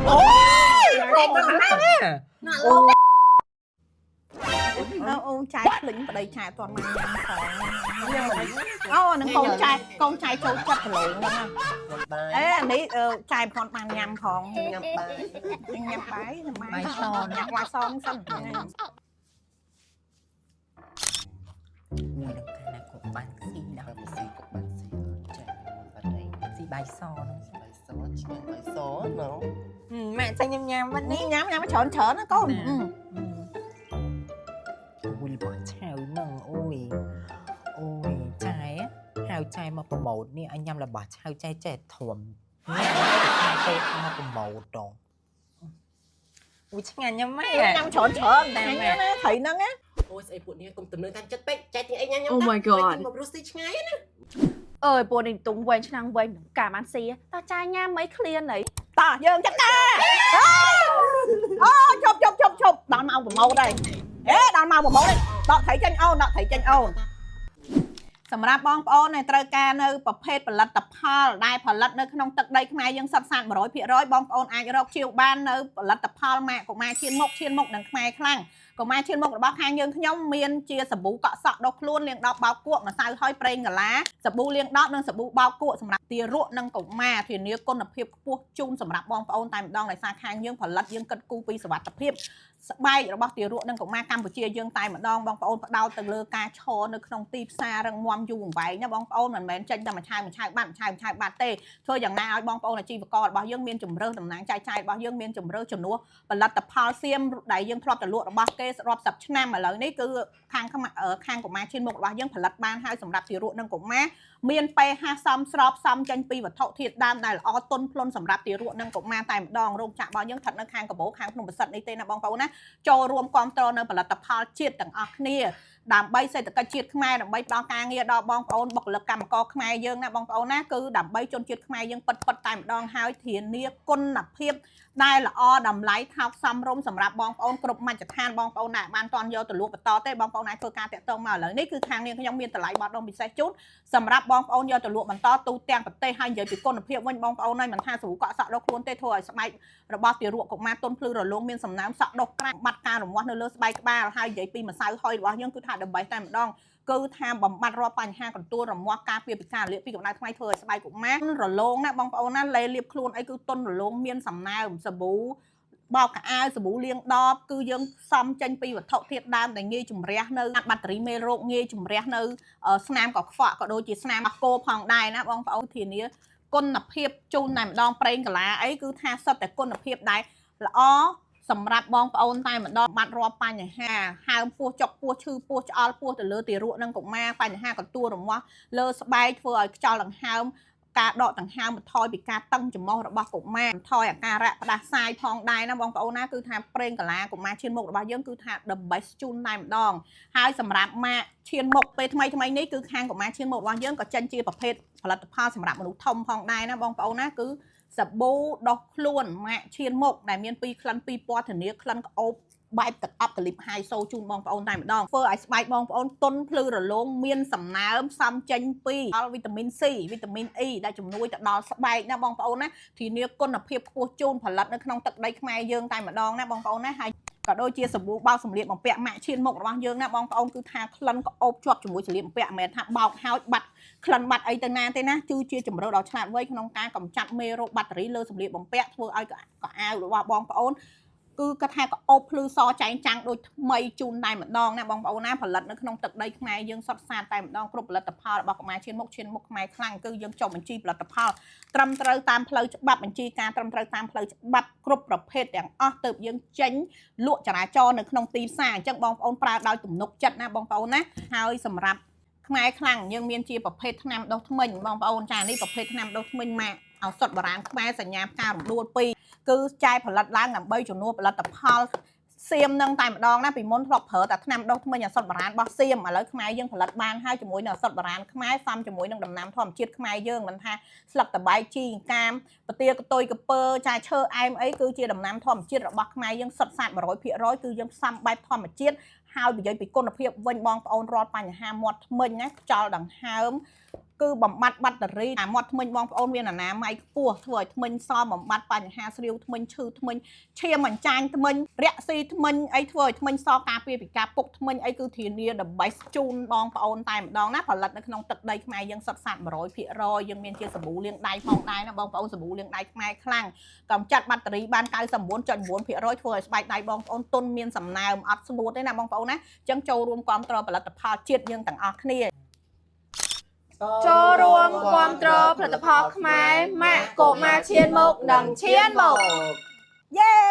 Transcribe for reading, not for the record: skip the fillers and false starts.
ô trái lính vào đây trái toàn mang nhắm nó con trai trâu chặt lộn ấy anh ấy trái con mang nhắm phòng nhắm bái nhắm ngoài son xanh người đừng khả năng của bạn xì nào xì bài son nó mẹ xanh nhắm vẫn đi nhắm nó trởn nó con ui bỏ chào nâng ôi trái á hào trái mà promoteนี่anh nhắm là bỏ chào trái trẻ thuần tê mà promote rồi ui chắc ngàn nhắm mẹ nhắm trởn nè thấy nó á ôi sao bọn này cùng tụi nó đang chất bếch trái tiếng anh nhắm Oh my god một rosti ngay ơi bọn này tung quên cho năng quên cả man xì tao trai nha mấy clear này ta dương chắc ta chụp đòn mau của mâu đây đòn mau của mâu đây đọ thấy chân ôn សម្រាប់បងប្អូនដែលត្រូវការនៅប្រភេទផលិតផលដែលផលិតនៅក្នុងទឹកដីខ្មែរយើងសុទ្ធសាធ 100% បងប្អូនអាចរកជាវបាននៅផលិតផលម៉ាកកុមារឈានមុខនឹងខ្មែរខ្លាំងកុមារឈានមុខរបស់ខាងយើងខ្ញុំមានជាសាប៊ូកក់សក់ដុសខ្លួនលាងដបបោកគក់ម្សៅហើយប្រេងកាឡាសាប៊ូលាងដបនិងសាប៊ូបោកគក់សម្រាប់ទារកនិងកុមារធានាគុណភាពខ្ពស់ជូនសម្រាប់បងប្អូនតែម្ដងដោយសារខាងយើងផលិតយើងគិតគូរពីសុវត្ថិភាពស្បែករបស់ទារកនិងកុមារកម្ពុជាយើងតែម្ដងបងប្អូនផ្ដោតទៅលើការឈរនៅក្នុងទីផ្សាររឹងមាំយូរអង្វែងណាបងប្អូនមិនមែនចេញតែមួយឆាវបាត់ទេធ្វើយ៉ាងណាឲ្យបងប្អូនអាជីវកររបស់យើងមានជំរើសតំណែងចាយចាយរបស់យើងមានជំរើសជំនួសផលិតផលសៀមដែលយើងធ្លាប់តែលក់របស់គេរាប់សិបឆ្នាំឥឡូវនេះគឺខាងកុមារឈានមុខរបស់យើងផលិតបានហើយសម្រាប់ទារកនិងកុមារមានpHសមស្របសមចេញពីវត្ថុធាតុដើមដែលល្អទន់ភ្លន់សម្រាប់ទារកនិងកុមារតែម្ដងរោងចក្ររបស់យើងស្ថិតនៅខាងកាបូខាងភ្នំប្រសិទ្ធនេះទេណាបងប្អូនណាចូលរួមគ្រប់គ្រងនៅផលិតផលជាតិទាំងអស់គ្នាដើម្បីសេដ្ឋកិច្ចជាតិខ្មែរដើម្បីផ្ដល់ការងារដល់បងប្អូនបុគ្គលិកកម្មករខ្មែរយើងណាបងប្អូនណាគឺដើម្បីជនជាតិខ្មែរយើងពិតតែម្ដងហើយធានាគុណភាពដែលល្អតម្លៃថោកសមរម្យសម្រាប់បងប្អូនគ្រប់មជ្ឈដ្ឋានបងប្អូនណាបានតន់យកទៅលក់បន្តទេបងប្អូនអាចធ្វើការតាក់ទងមកឥឡូវនេះគឺខាងនាងខ្ញុំមានតម្លៃបោះដុំពិសេសជូនសម្រាប់បងប្អូនយកទៅលក់បន្តទូទាំងប្រទេសហើយនិយាយពីគុណភាពវិញបងប្អូនមិនថាសាប៊ូកក់សក់ដុសខ្លួនទេធ្វើឲ្យស្បែករបស់ទារកកុមារទន់ភ្លឺរលោងមានសំណើមសក់ដុសក្រាញ់បាត់ការរមាស់នៅលើស្បែកក្បាលហើយនិយាយពីម្សៅហុយរបស់យើងគឺថាដើម្បីតែម្ដងគឺថាបំបត្តិរាល់បញ្ហាកន្ទួលរមាស់ការពារពីការលាបពីកម្ដៅថ្ងៃធ្វើឲ្យស្បែកកុមាររលោងណាបងប្អូនណាលេលាបខ្លួនអីគឺទន់រលោងមានសំណើមសាប៊ូបោកកៅអៅសាប៊ូលាងដបគឺយើងសំចេញពីវត្ថុធាតុដើមដែលងាយជំរះនៅបាក់តេរីមេរោគងាយជំរះនៅស្នាមកខ្វក់ក៏ដូចជាស្នាមគោផងដែរណាបងប្អូនធានាគុណភាពជូនតែម្ដងប្រេងកាឡាអីគឺថាសុទ្ធតែគុណភាពដែរល្អសម្រាប់បងប្អូនតែម្ដងបាត់រាល់បញ្ហាហើមពោះចុកពោះឈឺពោះឆ្អល់ពោះទៅលើទារកនិងកុមារបញ្ហាកន្ទួលរមាស់លើស្បែកធ្វើឲ្យខ្យល់ដង្ហើមការដកដង្ហើមបន្ថយពីការតឹងច្រមុះរបស់កុមារបន្ថយអាការៈផ្ដាសាយផងដែរណាបងប្អូនណាគឺថាប្រេងកាឡាកុមារឈានមុខរបស់យើងគឺថា the best ជូនតែម្ដងហើយសម្រាប់ម៉ាកឈានមុខពេលថ្មីនេះគឺខាងកុមារឈានមុខរបស់យើងក៏ចេញជាប្រភេទផលិតផលសម្រាប់មនុស្សធំផងដែរណាបងប្អូនណាគឺសាប៊ូដុសខ្លួនម៉ាកឈានមុខដែលមានពីរក្លិនពីរពណ៌ធានាក្លិនក្អូបបែបទឹកអប់កាលីបហៃសូជូនបងប្អូនតែម្ដងធ្វើឲ្យស្បែកបងប្អូនទន់ភ្លឺរលោងមានសំណើមសំចេញពីវីតាមីន C វីតាមីន E ដែលជំនួយទៅដល់ស្បែកណាបងប្អូនណាធានាគុណភាពខ្ពស់ជូនផលិតនៅក្នុងទឹកដីខ្មែរយើងតែម្ដងណាបងប្អូនណាហើយក៏ដូចជាសាប៊ូបោកសម្លៀកបំពាក់ម៉ាក់ឈានមុខរបស់យើងណាបងប្អូនគឺថាក្លិនក្អូបជាប់ជាមួយសម្លៀកបំពាក់មិនមែនថាបោកហើយបាត់ក្លិនបាត់អីទៅណាទេណាគឺជាជំរឿដ៏ឆ្លាតវៃក្នុងការកម្ចាត់មេរោគបាក់តេរីលើសម្លៀកបំពាក់ធ្វើឲ្យកៅអៅរបស់បងប្អូនគឺគាត់ថាក្អូបភ្លឺសចែងចាំងដូចថ្មីជូនតែម្ដងណាបងប្អូនណាផលិតនៅក្នុងទឹកដីខ្មែរយើងសុទ្ធសាធតែម្ដងគ្រប់ផលិតផលរបស់កុមារឈានមុខខ្មែរខ្លាំងគឺយើងចុះបញ្ជីផលិតផលត្រឹមត្រូវតាមផ្លូវច្បាប់បញ្ជីការត្រឹមត្រូវតាមផ្លូវច្បាប់គ្រប់ប្រភេទទាំងអស់ទើបយើងចេញលក់ចរាចរណ៍នៅក្នុងទីផ្សារអញ្ចឹងបងប្អូនប្រើដោយទំនុកចិត្តណាបងប្អូនណាហើយសម្រាប់ខ្មែរខ្លាំងយើងមានជាប្រភេទថ្នាំដុសធ្មេញបងប្អូនចានេះប្រភេទថ្នាំដុសធ្មេញម៉ាកឱសថបុរាណខ្មែរសញ្ញាផ្ការំដួល2គឺចែកផលិតឡើងដើម្បីជំនួសផលិតផលសៀមនឹងតែម្ដងណាពីមុនធ្លាប់ប្រើតែថ្នាំដុសធ្មេញឱសថបុរាណរបស់សៀមឥឡូវខ្មែរយើងផលិតបានហើយជាមួយនឹងឱសថបុរាណខ្មែរសំជាមួយនឹងដំណាំធម្មជាតិខ្មែរយើងមិនថាស្លឹកតបែកជីកាមប្រទាកតុយកពើចាឈើអែមអីគឺជាដំណាំធម្មជាតិរបស់ខ្មែរយើងសុទ្ធសាធ 100% គឺយើងផ្សំបែបធម្មជាតិហើយនិយាយពីគុណភាពវិញបងប្អូនរាល់បញ្ហាមាត់ធ្មេញណាខ្យល់ដង្ហើម គឺបំបត្តិបាត់តេរីអាមាត់ធ្មេញបងប្អូនមានអនាម័យខ្ពស់ធ្វើឲ្យធ្មេញសបំបត្តិបញ្ហាស្រាវធ្មេញឈឺធ្មេញឈាមអញ្ចាញធ្មេញរាក់ស៊ីធ្មេញអីធ្វើឲ្យធ្មេញសការពារពីការពុកធ្មេញអីគឺធានា the best ជូនបងប្អូនតែម្ដងណាផលិតនៅក្នុងទឹកដីខ្មែរយើងសុទ្ធសាធ 100% យើងមានជាសាប៊ូលាងដៃផងដែរណាបងប្អូនសាប៊ូលាងដៃខ្មែរខ្លាំងកំចាត់បាក់តេរីបាន 99.9% ធ្វើឲ្យស្បែកដៃបងប្អូនទន់មានសំណើមអត់ស្ងួតទេណាបងប្អូនណាអញ្ចឹងចូលរួមគាំទ្រផលិតផលជាតិយើងទាំងអស់គ្នា ចូលរួមគាំទ្រផលិតផលខ្មែរម៉ាក់កូម៉ាឈានមុខនិងឈានមុខ យេ